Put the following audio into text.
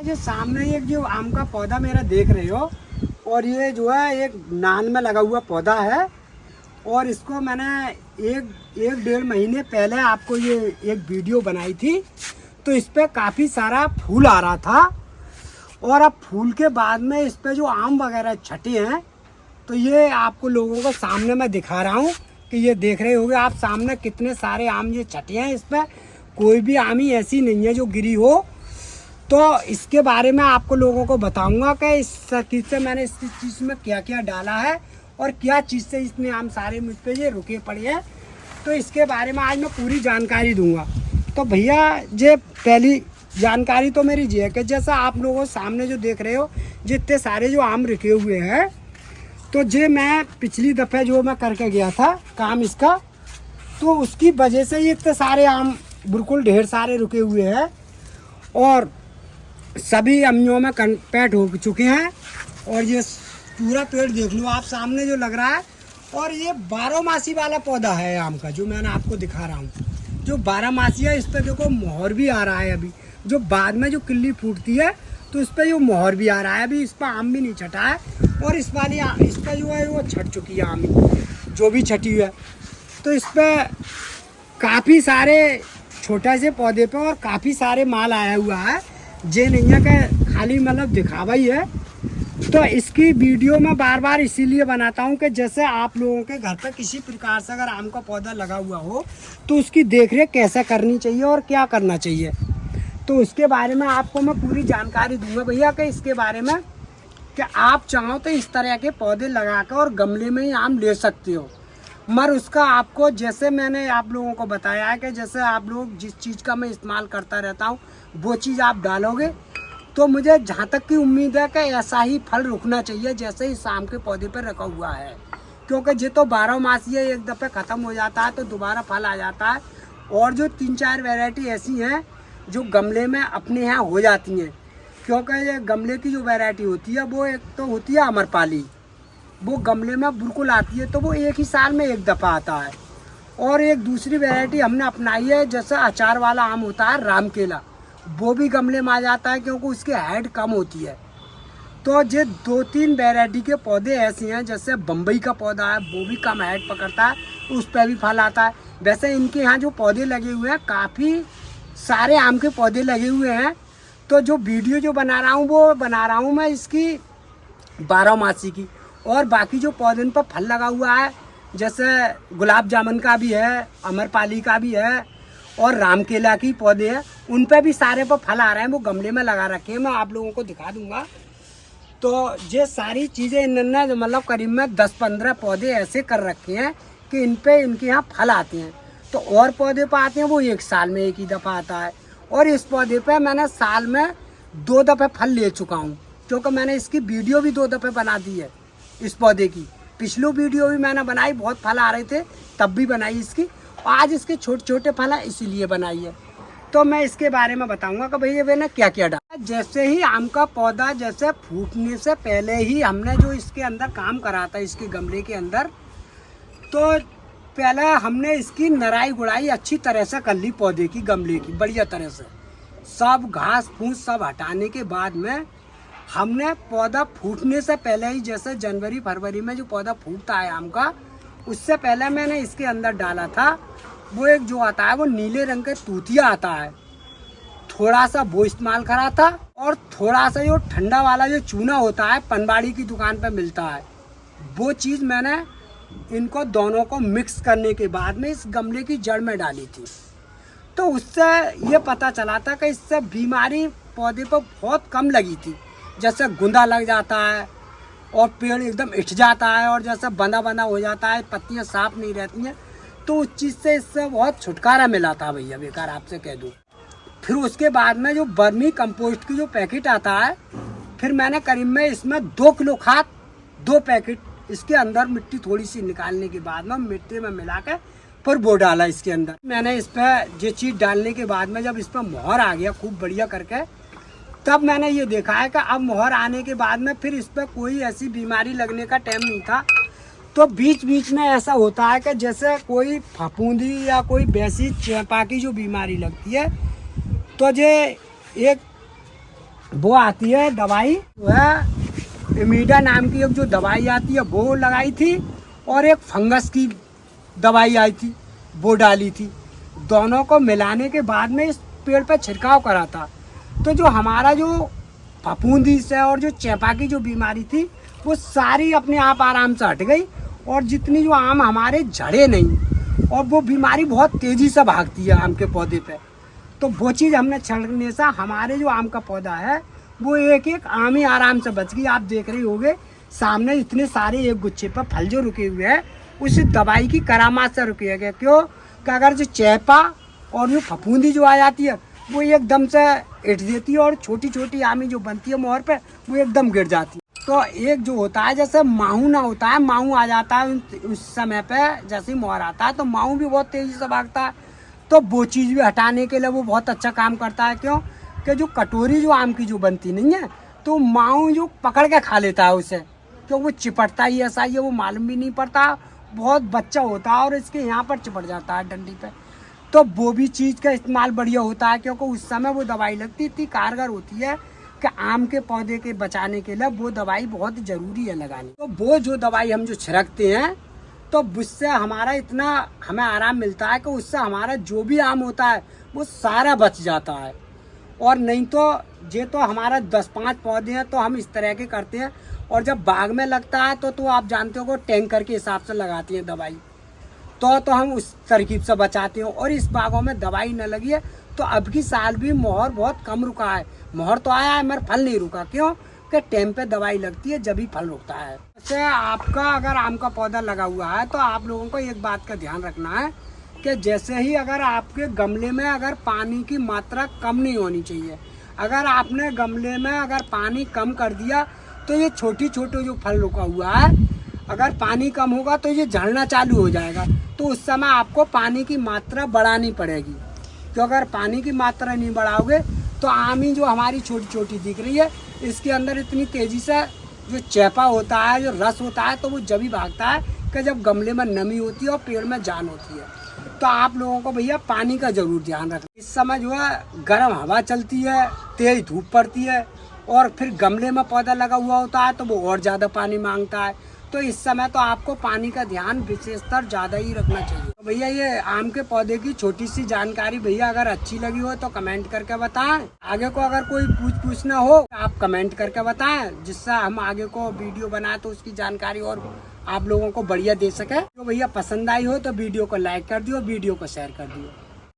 ये सामने एक जो आम का पौधा मेरा देख रहे हो, और ये जो है एक नान में लगा हुआ पौधा है। और इसको मैंने एक डेढ़ महीने पहले आपको ये एक वीडियो बनाई थी, तो इस पर काफ़ी सारा फूल आ रहा था। और अब फूल के बाद में इस पर जो आम वगैरह छटे हैं, तो ये आपको लोगों को सामने मैं दिखा रहा हूँ कि ये देख रहे होंगे आप सामने कितने सारे आम ये छटे हैं। इस पर कोई भी आम ही ऐसी नहीं है जो गिरी हो। तो इसके बारे में आपको लोगों को बताऊंगा कि इस चीज़ से मैंने इस चीज़ में क्या क्या डाला है और क्या चीज़ से इतने आम सारे मुझ पे ये रुके पड़े हैं। तो इसके बारे में आज मैं पूरी जानकारी दूंगा। तो भैया ये पहली जानकारी तो मेरी ये है कि जैसा आप लोगों सामने जो देख रहे हो जितने सारे जो आम रखे हुए हैं, तो ये मैं पिछली दफ़े जो मैं करके गया था काम इसका, तो उसकी वजह से ये इतने सारे आम बिल्कुल ढेर सारे रुके हुए हैं और सभी अमियों में पैट हो चुके हैं। और ये पूरा पेड़ देख लो आप सामने जो लग रहा है। और ये 12 मासी वाला पौधा है आम का, जो मैंने आपको दिखा रहा हूँ। जो 12 मासी है, इस पर देखो मोहर भी आ रहा है अभी, जो बाद में जो किल्ली फूटती है तो इस पर जो मोहर भी आ रहा है। अभी इस पर आम भी नहीं छटा है, और इस पर जो है वो छट चुकी है आम जो भी छटी हुई है। तो इस पर काफ़ी सारे छोटे से पौधे पे और काफ़ी सारे माल आया हुआ है। जे नहीं है कि खाली मतलब दिखावा ही है। तो इसकी वीडियो मैं बार बार इसीलिए बनाता हूँ कि जैसे आप लोगों के घर पर किसी प्रकार से अगर आम का पौधा लगा हुआ हो तो उसकी देखरेख कैसे करनी चाहिए और क्या करना चाहिए, तो उसके बारे में आपको मैं पूरी जानकारी दूंगा भैया। कि इसके बारे में कि आप चाहो तो इस तरह के पौधे लगा कर और गमले में ही आम ले सकते हो। मगर उसका आपको, जैसे मैंने आप लोगों को बताया है कि जैसे आप लोग जिस चीज़ का मैं इस्तेमाल करता रहता हूँ वो चीज़ आप डालोगे, तो मुझे जहाँ तक की उम्मीद है कि ऐसा ही फल रुकना चाहिए जैसे इस आम के पौधे पर रखा हुआ है। क्योंकि ये तो 12 मासी है, एक दफ़े ख़त्म हो जाता है तो दोबारा फल आ जाता है। और जो 3-4 वैरायटी ऐसी हैं जो गमले में अपने यहाँ हो जाती हैं। क्योंकि ये गमले की जो वैरायटी होती है वो एक तो होती है अमरपाली, वो गमले में बिल्कुल आती है, तो वो एक ही साल में एक दफ़ा आता है। और एक दूसरी वैरायटी हमने अपनाई है, जैसे अचार वाला आम होता है रामकेला, वो भी गमले में आ जाता है क्योंकि उसकी हाइट कम होती है। तो ये 2-3 वैरायटी के पौधे ऐसे हैं, जैसे बम्बई का पौधा है वो भी कम हाइट पकड़ता है, उस पर भी फल आता है। वैसे इनके यहाँ जो पौधे लगे हुए हैं, काफ़ी सारे आम के पौधे लगे हुए हैं। तो जो वीडियो जो बना रहा हूँ वो बना रहा हूँ मैं इसकी 12 मासी की। और बाकी जो पौधे पर फल लगा हुआ है, जैसे गुलाब जामुन का भी है, अमरपाली का भी है और रामकेला की पौधे हैं, उन पर भी सारे पर फल आ रहे हैं। वो गमले में लगा रखे हैं, मैं आप लोगों को दिखा दूंगा। तो ये सारी चीज़ें इन्होंने मतलब करीब में 10-15 पौधे ऐसे कर रखे हैं कि इन पे इनके यहाँ फल आते हैं। तो और पौधे पर आते हैं वो एक साल में एक ही दफ़ा आता है। और इस पौधे पे मैंने साल में 2 दफ़े फल ले चुका हूँ, क्योंकि मैंने इसकी वीडियो भी 2 दफ़े बना दी है इस पौधे की। पिछली वीडियो भी मैंने बनाई, बहुत फल आ रहे थे तब भी बनाई इसकी। और आज इसके छोटे छोटे फल हैं इसीलिए बनाई है। तो मैं इसके बारे में बताऊंगा कि भैया मैंने क्या क्या डाला। जैसे ही आम का पौधा जैसे फूटने से पहले ही हमने जो इसके अंदर काम करा था इसके गमले के अंदर, तो पहले हमने इसकी नराई गुड़ाई अच्छी तरह से कर ली पौधे की, गमले की बढ़िया तरह से। सब घास फूस सब हटाने के बाद में हमने पौधा फूटने से पहले ही, जैसे जनवरी फरवरी में जो पौधा फूटता है आम का, उससे पहले मैंने इसके अंदर डाला था वो एक जो आता है वो नीले रंग का तूतिया आता है, थोड़ा सा वो इस्तेमाल करा था। और थोड़ा सा जो ठंडा वाला जो चूना होता है पनवाड़ी की दुकान पर मिलता है, वो चीज़ मैंने इनको दोनों को मिक्स करने के बाद में इस गमले की जड़ में डाली थी। तो उससे ये पता चला था कि इससे बीमारी पौधे पर बहुत कम लगी थी। जैसे गुंदा लग जाता है और पेड़ एकदम इठ जाता है और जैसे बंधा बंधा हो जाता है, पत्तियां साफ नहीं रहती हैं, तो उस चीज़ से इससे बहुत छुटकारा मिला था भैया, बेकार आपसे कह दूँ। फिर उसके बाद में जो वर्मी कंपोस्ट की जो पैकेट आता है, फिर मैंने करीब में इसमें 2 किलो खाद 2 पैकेट इसके अंदर मिट्टी थोड़ी सी निकालने के बाद में मिट्टी में मिला के फिर वो डाला इसके अंदर। मैंने इस पर ये चीज़ डालने के बाद में जब इस पर मोहर आ गया खूब बढ़िया करके, तब मैंने ये देखा है कि अब मोहर आने के बाद में फिर इस पर कोई ऐसी बीमारी लगने का टाइम नहीं था। तो बीच बीच में ऐसा होता है कि जैसे कोई फफूंदी या कोई वैसी चेपा की जो बीमारी लगती है, तो ये एक वो आती है दवाई, वह इमीडा नाम की एक जो दवाई आती है वो लगाई थी, और एक फंगस की दवाई आई थी वो डाली थी। दोनों को मिलाने के बाद में इस पेड़ पे छिड़काव करा था। तो जो हमारा जो फफूंदी से और जो चेपा की जो बीमारी थी वो सारी अपने आप आराम से हट गई, और जितनी जो आम हमारे झड़े नहीं, और वो बीमारी बहुत तेज़ी से भागती है आम के पौधे पे। तो वो चीज़ हमने छिड़कने से हमारे जो आम का पौधा है वो एक एक आम ही आराम से बच गई। आप देख रहे होंगे सामने इतने सारे एक गुच्छे पर फल जो रुके हुए हैं उस दवाई की करामात से रुके गए। क्यों कि अगर जो चेपा और जो फफूंदी जो आ जाती है वो एकदम से इट देती है, और छोटी छोटी आमी जो बनती है मोहर पे वो एकदम गिर जाती है। तो एक जो होता है जैसे माहू ना होता है, माहू आ जाता है उस समय पे, जैसे ही मोहर आता है तो माहू भी बहुत तेज़ी से भागता है। तो वो चीज़ भी हटाने के लिए वो बहुत अच्छा काम करता है। क्यों कि जो कटोरी जो आम की जो बनती नहीं है तो माहू जो पकड़ के खा लेता है उसे, क्यों वो चिपटता ही ऐसा ही है, वो मालूम भी नहीं पड़ता, बहुत बच्चा होता है और इसके यहाँ पर चिपट जाता है डंडी पे। तो वो भी चीज़ का इस्तेमाल बढ़िया होता है, क्योंकि उस समय वो दवाई लगती इतनी कारगर होती है कि आम के पौधे के बचाने के लिए वो दवाई बहुत ज़रूरी है लगानी। तो वो जो दवाई हम जो छिड़कते हैं तो उससे हमारा इतना हमें आराम मिलता है कि उससे हमारा जो भी आम होता है वो सारा बच जाता है। और नहीं तो ये तो हमारा 10-5 पौधे हैं तो हम इस तरह के करते हैं, और जब बाग में लगता है तो आप जानते हो टैंकर के हिसाब से लगाती हैं दवाई, तो हम उस तरकीब से बचाते हैं। और इस बागों में दवाई न लगी है तो अब की साल भी मोहर बहुत कम रुका है। मोहर तो आया है मगर फल नहीं रुका, क्यों कि टाइम पे दवाई लगती है जब ही फल रुकता है। अच्छा, आपका अगर आम का पौधा लगा हुआ है तो आप लोगों को एक बात का ध्यान रखना है कि जैसे ही अगर आपके गमले में अगर पानी की मात्रा कम नहीं होनी चाहिए, अगर आपने गमले में अगर पानी कम कर दिया तो ये छोटी छोटे जो फल रुका हुआ है अगर पानी कम होगा तो ये झड़ना चालू हो जाएगा। तो उस समय आपको पानी की मात्रा बढ़ानी पड़ेगी, तो अगर पानी की मात्रा नहीं बढ़ाओगे तो आम ही जो हमारी छोटी छोटी दिख रही है इसके अंदर इतनी तेज़ी से जो चेपा होता है, जो रस होता है, तो वो जब ही भागता है कि जब गमले में नमी होती है और पेड़ में जान होती है। तो आप लोगों को भैया पानी का ज़रूर ध्यान रखना। इस समय जो है गर्म हवा चलती है, तेज़ धूप पड़ती है, और फिर गमले में पौधा लगा हुआ होता है तो वो और ज़्यादा पानी मांगता है। तो इस समय तो आपको पानी का ध्यान विशेषतर ज़्यादा ही रखना चाहिए। तो भैया ये आम के पौधे की छोटी सी जानकारी भैया अगर अच्छी लगी हो तो कमेंट करके बताएं। आगे को अगर कोई पूछना हो आप कमेंट करके बताएं, जिससे हम आगे को वीडियो बनाए तो उसकी जानकारी और आप लोगों को बढ़िया दे सके। तो भैया पसंद आई हो तो वीडियो को लाइक कर दियो, वीडियो को शेयर कर दियो।